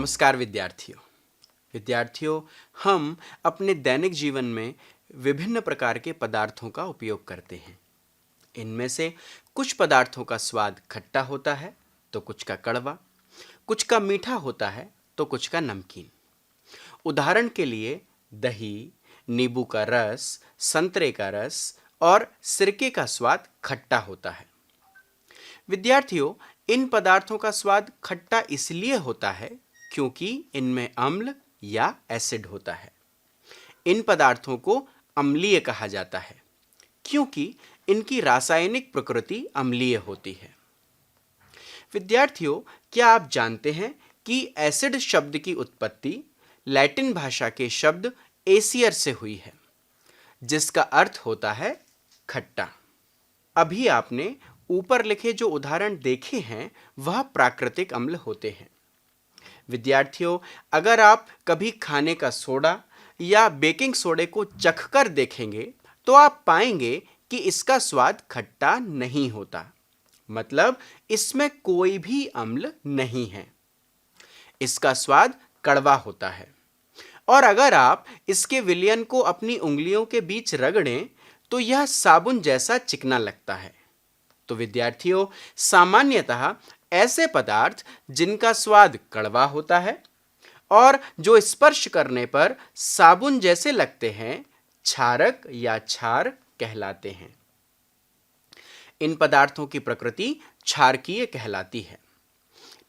नमस्कार विद्यार्थियों, हम अपने दैनिक जीवन में विभिन्न प्रकार के पदार्थों का उपयोग करते हैं। इनमें से कुछ पदार्थों का स्वाद खट्टा होता है तो कुछ का कड़वा, कुछ का मीठा होता है तो कुछ का नमकीन। उदाहरण के लिए दही, नींबू का रस, संतरे का रस और सिरके का स्वाद खट्टा होता है। विद्यार्थियों, इन पदार्थों का स्वाद खट्टा इसलिए होता है क्योंकि इनमें अम्ल या एसिड होता है। इन पदार्थों को अम्लीय कहा जाता है क्योंकि इनकी रासायनिक प्रकृति अम्लीय होती है। विद्यार्थियों, क्या आप जानते हैं कि एसिड शब्द की उत्पत्ति लैटिन भाषा के शब्द एसियर से हुई है, जिसका अर्थ होता है खट्टा। अभी आपने ऊपर लिखे जो उदाहरण देखे हैं वह प्राकृतिक अम्ल होते हैं। विद्यार्थियों, अगर आप कभी खाने का सोडा या बेकिंग सोडे को चखकर देखेंगे तो आप पाएंगे कि इसका स्वाद खट्टा नहीं होता, मतलब इसमें कोई भी अम्ल नहीं है। इसका स्वाद कड़वा होता है और अगर आप इसके विलयन को अपनी उंगलियों के बीच रगड़ें तो यह साबुन जैसा चिकना लगता है। तो विद्यार्थियों, सामान्यतः ऐसे पदार्थ जिनका स्वाद कड़वा होता है और जो स्पर्श करने पर साबुन जैसे लगते हैं, क्षारक या क्षार कहलाते हैं। इन पदार्थों की प्रकृति क्षारकीय कहलाती है।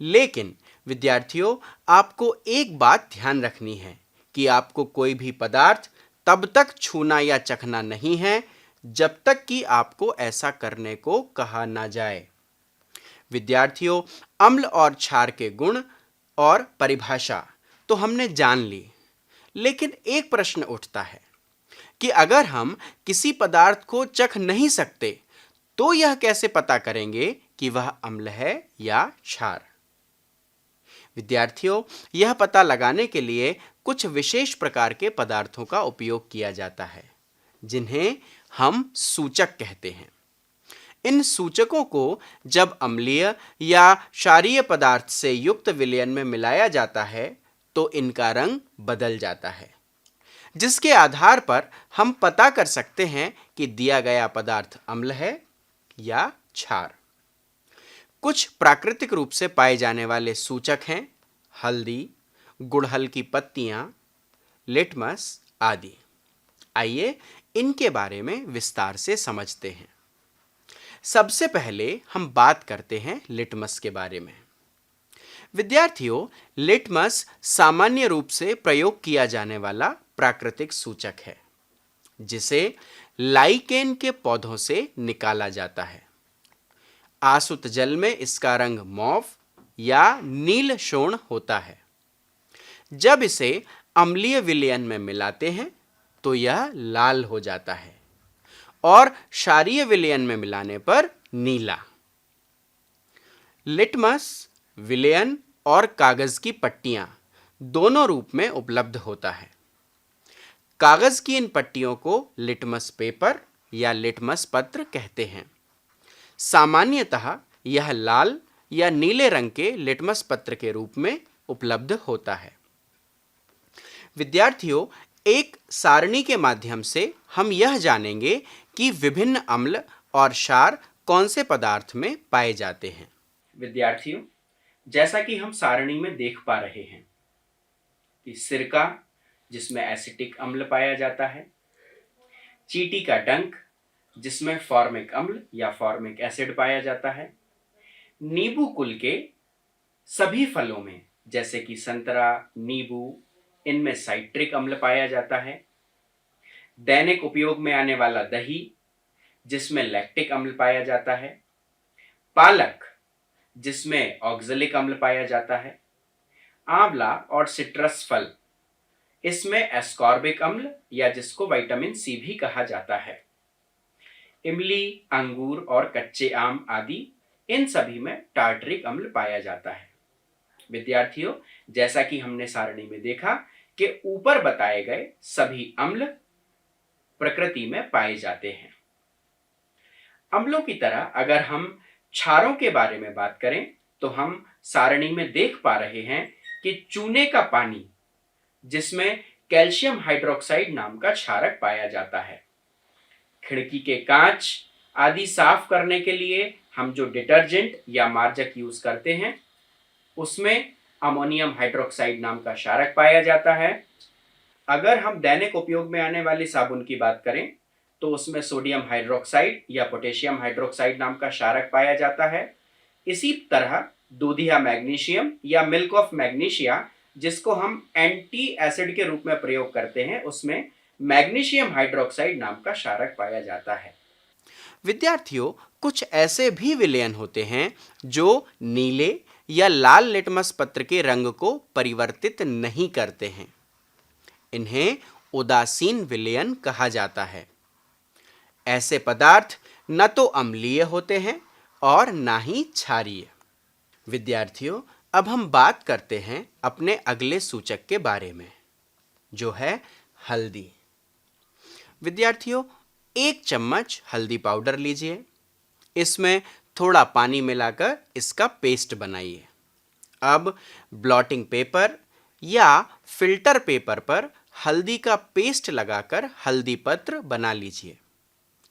लेकिन विद्यार्थियों, आपको एक बात ध्यान रखनी है कि आपको कोई भी पदार्थ तब तक छूना या चखना नहीं है जब तक कि आपको ऐसा करने को कहा ना जाए। विद्यार्थियों, अम्ल और क्षार के गुण और परिभाषा तो हमने जान ली, लेकिन एक प्रश्न उठता है कि अगर हम किसी पदार्थ को चख नहीं सकते तो यह कैसे पता करेंगे कि वह अम्ल है या क्षार? विद्यार्थियों, यह पता लगाने के लिए कुछ विशेष प्रकार के पदार्थों का उपयोग किया जाता है, जिन्हें हम सूचक कहते हैं। इन सूचकों को जब अम्लीय या क्षारीय पदार्थ से युक्त विलयन में मिलाया जाता है तो इनका रंग बदल जाता है, जिसके आधार पर हम पता कर सकते हैं कि दिया गया पदार्थ अम्ल है या क्षार। कुछ प्राकृतिक रूप से पाए जाने वाले सूचक हैं हल्दी, गुड़हल की पत्तियां, लिटमस आदि। आइए इनके बारे में विस्तार से समझते हैं। सबसे पहले हम बात करते हैं लिटमस के बारे में। विद्यार्थियों, लिटमस सामान्य रूप से प्रयोग किया जाने वाला प्राकृतिक सूचक है, जिसे लाइकेन के पौधों से निकाला जाता है। आसुत जल में इसका रंग मौव या नील शोण होता है। जब इसे अम्लीय विलयन में मिलाते हैं तो यह लाल हो जाता है और क्षारीय विलयन में मिलाने पर नीला। लिटमस विलयन और कागज की पट्टियां दोनों रूप में उपलब्ध होता है। कागज की इन पट्टियों को लिटमस पेपर या लिटमस पत्र कहते हैं। सामान्यतः यह लाल या नीले रंग के लिटमस पत्र के रूप में उपलब्ध होता है। विद्यार्थियों, एक सारणी के माध्यम से हम यह जानेंगे कि विभिन्न अम्ल और क्षार कौन से पदार्थ में पाए जाते हैं। विद्यार्थियों, जैसा कि हम सारणी में देख पा रहे हैं कि सिरका, जिसमें एसिटिक अम्ल पाया जाता है, चींटी का डंक, जिसमें फॉर्मिक अम्ल या फॉर्मिक एसिड पाया जाता है, नींबू कुल के सभी फलों में जैसे कि संतरा, नींबू, इनमें साइट्रिक अम्ल पाया जाता है, दैनिक उपयोग में आने वाला दही, जिसमें लैक्टिक अम्ल पाया जाता है, पालक, जिसमें ऑक्जेलिक अम्ल पाया जाता है, आंवला और सिट्रस फल, इसमें एस्कॉर्बिक अम्ल या जिसको विटामिन सी भी कहा जाता है, इमली, अंगूर और कच्चे आम आदि, इन सभी में टार्टरिक अम्ल पाया जाता है। विद्यार्थियों, जैसा कि हमने सारणी में देखा कि ऊपर बताए गए सभी अम्ल प्रकृति में पाए जाते हैं। अम्लों की तरह अगर हम क्षारों के बारे में बात करें तो हम सारणी में देख पा रहे हैं कि चूने का पानी जिसमें कैल्शियम हाइड्रोक्साइड नाम का क्षारक पाया जाता है। खिड़की के कांच आदि साफ करने के लिए हम जो डिटर्जेंट या मार्जक यूज करते हैं उसमें अमोनियम हाइड्रोक्साइड नाम का क्षारक पाया जाता है। अगर हम दैनिक उपयोग में आने वाली साबुन की बात करें तो उसमें सोडियम हाइड्रोक्साइड या पोटेशियम हाइड्रोक्साइड नाम का क्षारक पाया जाता है। इसी तरह दूधिया मैग्नीशियम या मिल्क ऑफ मैग्नीशिया जिसको हम एंटी एसिड के रूप में प्रयोग करते हैं उसमें मैग्नीशियम हाइड्रोक्साइड नाम का क्षारक पाया जाता है। विद्यार्थियों, कुछ ऐसे भी विलयन होते हैं जो नीले या लाल लिटमस पत्र के रंग को परिवर्तित नहीं करते हैं। इन्हें उदासीन विलयन कहा जाता है। ऐसे पदार्थ न तो अम्लीय होते हैं और ना ही क्षारीय। विद्यार्थियों, अब हम बात करते हैं अपने अगले सूचक के बारे में, जो है हल्दी। विद्यार्थियों, 1 चम्मच हल्दी पाउडर लीजिए। इसमें थोड़ा पानी मिलाकर इसका पेस्ट बनाइए। अब ब्लॉटिंग पेपर या फिल्टर पेपर पर हल्दी का पेस्ट लगाकर हल्दी पत्र बना लीजिए।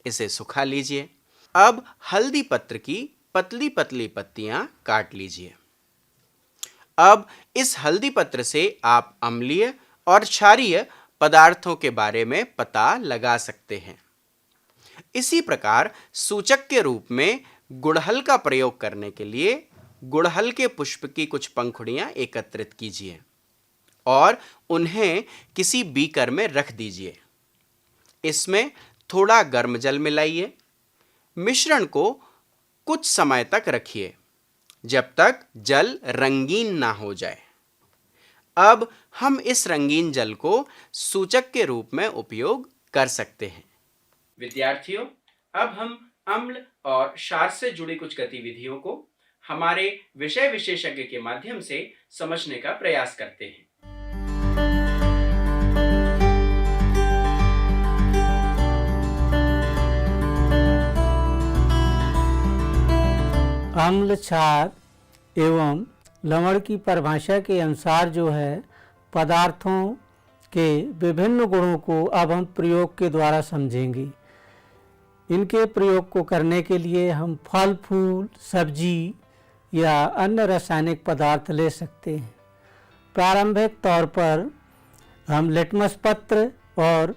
इसे सुखा लीजिए। अब हल्दी पत्र की पतली पतली पत्तियां काट लीजिए। अब इस हल्दी पत्र से आप अम्लीय और क्षारीय पदार्थों के बारे में पता लगा सकते हैं। इसी प्रकार सूचक के रूप में गुड़हल का प्रयोग करने के लिए गुड़हल के पुष्प की कुछ पंखुड़ियां एकत्रित कीजिए और उन्हें किसी बीकर में रख दीजिए। इसमें थोड़ा गर्म जल मिलाइए। मिश्रण को कुछ समय तक रखिए जब तक जल रंगीन ना हो जाए। अब हम इस रंगीन जल को सूचक के रूप में उपयोग कर सकते हैं। विद्यार्थियों, अब हम अम्ल और क्षार से जुड़ी कुछ गतिविधियों को हमारे विषय विशेषज्ञ के माध्यम से समझने का प्रयास करते हैं। अम्ल, क्षार एवं लवण की परिभाषा के अनुसार जो है पदार्थों के विभिन्न गुणों को अब हम प्रयोग के द्वारा समझेंगे। इनके प्रयोग को करने के लिए हम फल, फूल, सब्जी या अन्य रासायनिक पदार्थ ले सकते हैं। प्रारंभिक तौर पर हम लिटमस पत्र और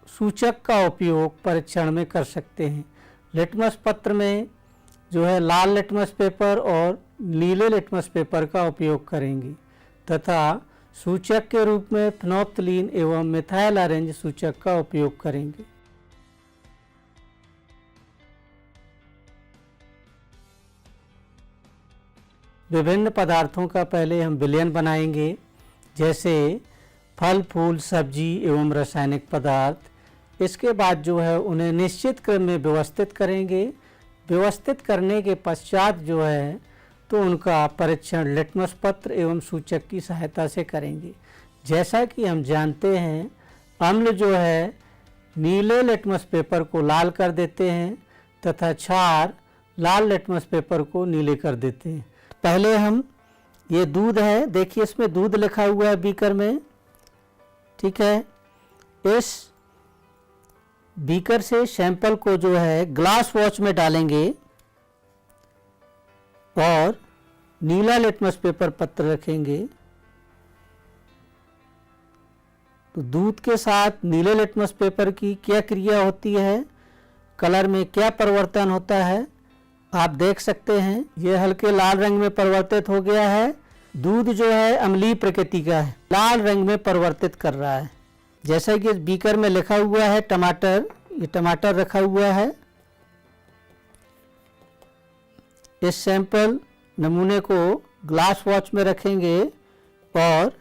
सूचक का उपयोग परीक्षण में कर सकते हैं। लिटमस पत्र में जो है लाल लिटमस पेपर और नीले लिटमस पेपर का उपयोग करेंगे तथा सूचक के रूप में फिनोप्थलीन एवं मिथाइल ऑरेंज सूचक का उपयोग करेंगे। विभिन्न पदार्थों का पहले हम विलयन बनाएंगे, जैसे फल, फूल, सब्जी एवं रासायनिक पदार्थ। इसके बाद जो है उन्हें निश्चित क्रम में व्यवस्थित करेंगे। व्यवस्थित करने के पश्चात जो है तो उनका परीक्षण लिटमस पत्र एवं सूचक की सहायता से करेंगे। जैसा कि हम जानते हैं अम्ल जो है नीले लिटमस पेपर को लाल कर देते हैं तथा क्षार लाल लिटमस पेपर को नीले कर देते हैं। पहले हम ये दूध है, देखिए इसमें दूध लिखा हुआ है बीकर में, ठीक है। इस बीकर से सैंपल को जो है ग्लास वॉच में डालेंगे और नीला लिटमस पेपर पत्र रखेंगे। तो दूध के साथ नीले लिटमस पेपर की क्या क्रिया होती है, कलर में क्या परिवर्तन होता है, आप देख सकते हैं। यह हल्के लाल रंग में परिवर्तित हो गया है। दूध जो है अम्लीय प्रकृति का है, लाल रंग में परिवर्तित कर रहा है। जैसा कि इस बीकर में लिखा हुआ है टमाटर, ये टमाटर रखा हुआ है। इस सैंपल नमूने को ग्लास वॉच में रखेंगे और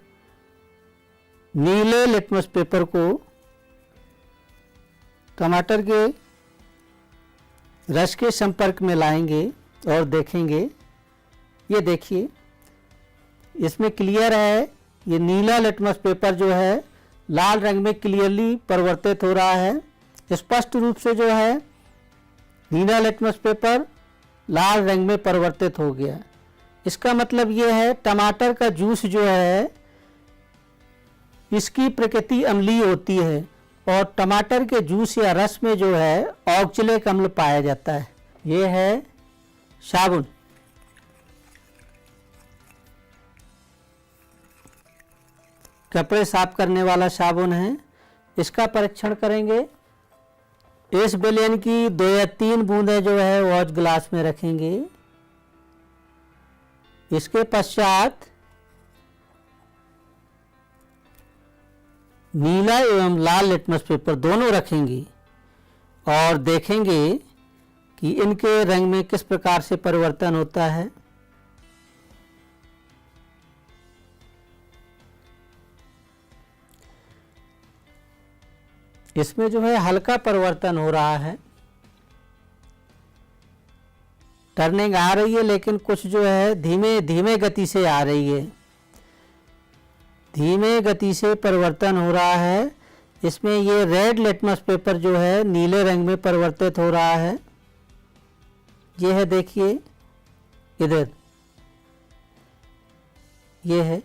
नीले लिटमस पेपर को टमाटर के रस के संपर्क में लाएंगे और देखेंगे। ये देखिए इसमें क्लियर है, ये नीला लिटमस पेपर जो है लाल रंग में क्लियरली परिवर्तित हो रहा है। स्पष्ट रूप से जो है नीला लिटमस पेपर लाल रंग में परिवर्तित हो गया। इसका मतलब ये है टमाटर का जूस जो है इसकी प्रकृति अम्लीय होती है और टमाटर के जूस या रस में जो है ऑक्जेलिक अम्ल पाया जाता है। ये है साबुन। कपड़े साफ करने वाला साबुन है। इसका परीक्षण करेंगे। इस विलयन की 2 या 3 बूंदें जो है वॉच ग्लास में रखेंगे। इसके पश्चात नीला एवं लाल लिटमस पेपर दोनों रखेंगे और देखेंगे कि इनके रंग में किस प्रकार से परिवर्तन होता है। इसमें जो है हल्का परिवर्तन हो रहा है, टर्निंग आ रही है, लेकिन कुछ जो है धीमे धीमे गति से आ रही है। धीमे गति से परिवर्तन हो रहा है। इसमें ये रेड लिटमस पेपर जो है नीले रंग में परिवर्तित हो रहा है। ये है, देखिए इधर, ये है।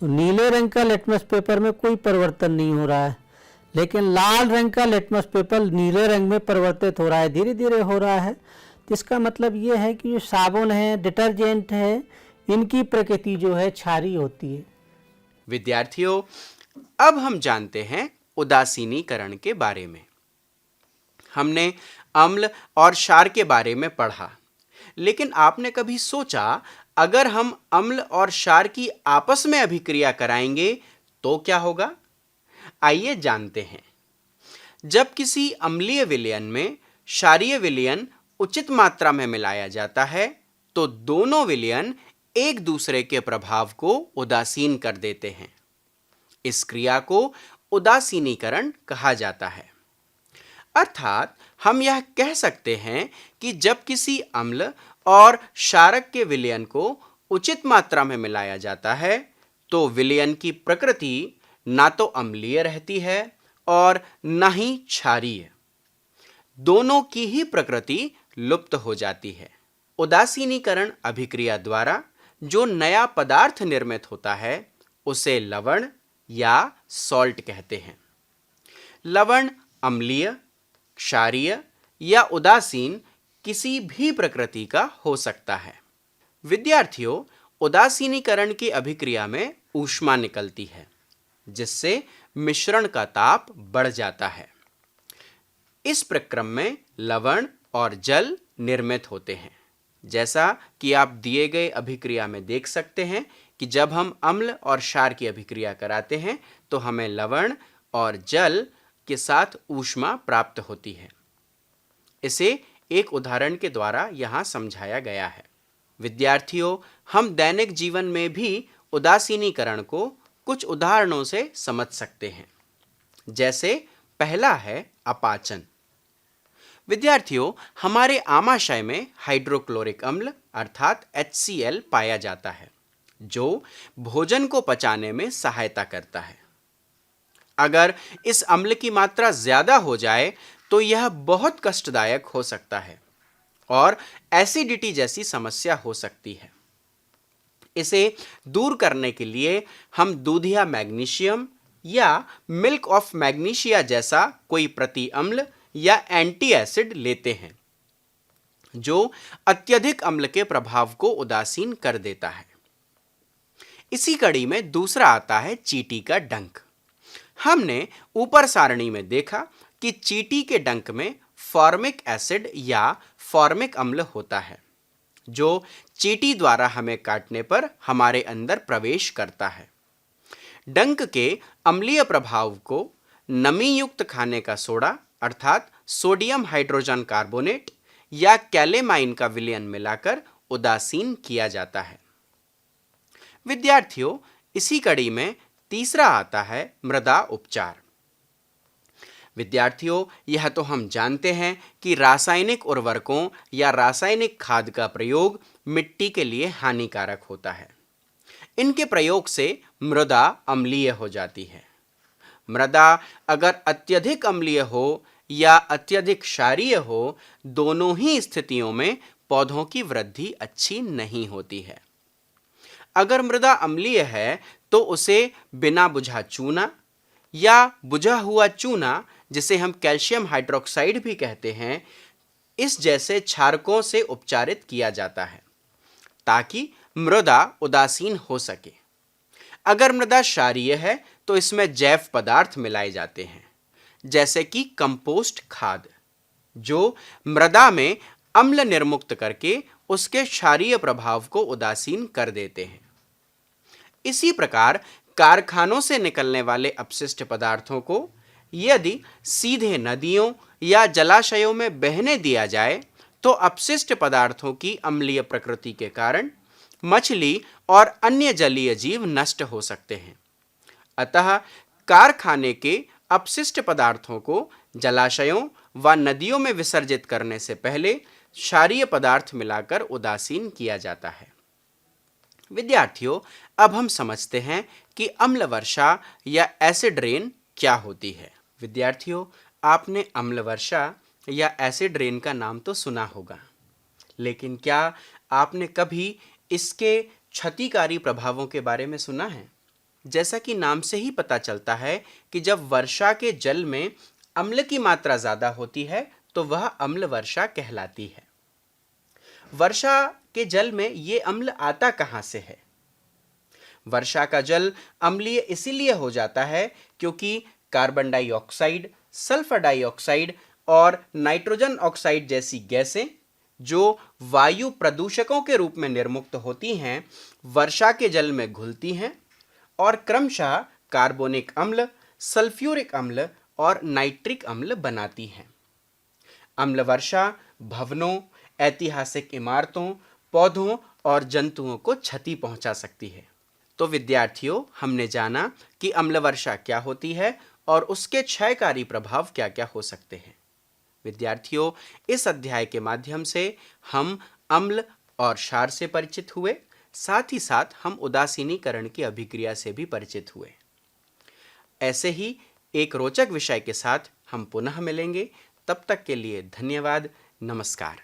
नीले रंग का लिटमस पेपर में कोई परिवर्तन नहीं हो रहा है, लेकिन लाल रंग का लिटमस पेपर नीले रंग में परिवर्तित हो रहा है, धीरे धीरे हो रहा है। तो इसका मतलब ये है कि जो साबुन है, डिटर्जेंट है, इनकी प्रकृति जो है क्षारीय होती है। विद्यार्थियों, अब हम जानते हैं उदासीनीकरण के बारे में। हमने अम्ल और क्षार के बारे में पढ़ा, लेकिन आपने कभी सोचा अगर हम अम्ल और क्षार की आपस में अभिक्रिया कराएंगे तो क्या होगा? आइए जानते हैं। जब किसी अम्लीय विलयन में क्षारीय विलयन उचित मात्रा में मिलाया जाता है तो दोनों विलयन एक दूसरे के प्रभाव को उदासीन कर देते हैं। इस क्रिया को उदासीनीकरण कहा जाता है। अर्थात हम यह कह सकते हैं कि जब किसी अम्ल और क्षारक के विलयन को उचित मात्रा में मिलाया जाता है तो विलयन की प्रकृति ना तो अम्लीय रहती है और न ही क्षारीय। दोनों की ही प्रकृति लुप्त हो जाती है। उदासीनीकरण अभिक्रिया द्वारा जो नया पदार्थ निर्मित होता है उसे लवण या सॉल्ट कहते हैं। लवण अम्लीय, क्षारीय या उदासीन किसी भी प्रकृति का हो सकता है। विद्यार्थियों, उदासीनीकरण की अभिक्रिया में ऊष्मा निकलती है जिससे मिश्रण का ताप बढ़ जाता है। इस प्रक्रम में लवण और जल निर्मित होते हैं। जैसा कि आप दिए गए अभिक्रिया में देख सकते हैं कि जब हम अम्ल और क्षार की अभिक्रिया कराते हैं तो हमें लवण और जल के साथ ऊष्मा प्राप्त होती है। इसे एक उदाहरण के द्वारा यहाँ समझाया गया है। विद्यार्थियों, हम दैनिक जीवन में भी उदासीनीकरण को कुछ उदाहरणों से समझ सकते हैं। जैसे पहला है अपाचन। विद्यार्थियों, हमारे आमाशय में हाइड्रोक्लोरिक अम्ल अर्थात HCl पाया जाता है जो भोजन को पचाने में सहायता करता है। अगर इस अम्ल की मात्रा ज्यादा हो जाए तो यह बहुत कष्टदायक हो सकता है और एसिडिटी जैसी समस्या हो सकती है। इसे दूर करने के लिए हम दूधिया मैग्नीशियम या मिल्क ऑफ मैग्नीशिया जैसा कोई प्रति अम्ल या एंटी एसिड लेते हैं जो अत्यधिक अम्ल के प्रभाव को उदासीन कर देता है। इसी कड़ी में दूसरा आता है चींटी का डंक। हमने ऊपर सारणी में देखा कि चींटी के डंक में फॉर्मिक एसिड या फॉर्मिक अम्ल होता है जो चींटी द्वारा हमें काटने पर हमारे अंदर प्रवेश करता है। डंक के अम्लीय प्रभाव को नमी युक्त खाने का सोडा अर्थात सोडियम हाइड्रोजन कार्बोनेट या कैलेमाइन का विलयन मिलाकर उदासीन किया जाता है। विद्यार्थियों, इसी कड़ी में तीसरा आता है मृदा उपचार। विद्यार्थियों, यह तो हम जानते हैं कि रासायनिक उर्वरकों या रासायनिक खाद का प्रयोग मिट्टी के लिए हानिकारक होता है। इनके प्रयोग से मृदा अम्लीय हो जाती है। मृदा अगर अत्यधिक अम्लीय हो या अत्यधिक क्षारीय हो, दोनों ही स्थितियों में पौधों की वृद्धि अच्छी नहीं होती है। अगर मृदा अम्लीय है तो उसे बिना बुझा चूना या बुझा हुआ चूना, जिसे हम कैल्शियम हाइड्रोक्साइड भी कहते हैं, इस जैसे क्षारकों से उपचारित किया जाता है ताकि मृदा उदासीन हो सके। अगर मृदा क्षारीय है तो इसमें जैव पदार्थ मिलाए जाते हैं, जैसे कि कंपोस्ट खाद, जो मृदा में अम्ल निर्मुक्त करके उसके क्षारीय प्रभाव को उदासीन कर देते हैं। इसी प्रकार कारखानों से निकलने वाले अपशिष्ट पदार्थों को यदि सीधे नदियों या जलाशयों में बहने दिया जाए तो अपशिष्ट पदार्थों की अम्लीय प्रकृति के कारण मछली और अन्य जलीय जीव नष्ट हो सकते हैं। अतः कारखाने के अपशिष्ट पदार्थों को जलाशयों व नदियों में विसर्जित करने से पहले क्षारीय पदार्थ मिलाकर उदासीन किया जाता है। विद्यार्थियों, अब हम समझते हैं कि अम्ल वर्षा या एसिड रेन क्या होती है। विद्यार्थियों, आपने अम्ल वर्षा या एसिड रेन का नाम तो सुना होगा, लेकिन क्या आपने कभी इसके क्षतिकारी प्रभावों के बारे में सुना है? जैसा कि नाम से ही पता चलता है कि जब वर्षा के जल में अम्ल की मात्रा ज्यादा होती है तो वह अम्ल वर्षा कहलाती है। वर्षा के जल में ये अम्ल आता कहां से है? वर्षा का जल अम्लीय इसीलिए हो जाता है क्योंकि कार्बन डाइऑक्साइड, सल्फर डाइऑक्साइड और नाइट्रोजन ऑक्साइड जैसी गैसें जो वायु प्रदूषकों के रूप में निर्मुक्त होती हैं, वर्षा के जल में घुलती हैं और क्रमशः कार्बोनिक अम्ल, सल्फ्यूरिक अम्ल और नाइट्रिक अम्ल बनाती हैं। अम्ल वर्षा भवनों, ऐतिहासिक इमारतों, पौधों और जंतुओं को क्षति पहुंचा सकती है। तो विद्यार्थियों, हमने जाना कि अम्ल वर्षा क्या होती है और उसके क्षयकारी प्रभाव क्या क्या हो सकते हैं। विद्यार्थियों, इस अध्याय के माध्यम से हम अम्ल और क्षार से परिचित हुए, साथ ही साथ हम उदासीनीकरण की अभिक्रिया से भी परिचित हुए। ऐसे ही एक रोचक विषय के साथ हम पुनः मिलेंगे। तब तक के लिए धन्यवाद। नमस्कार।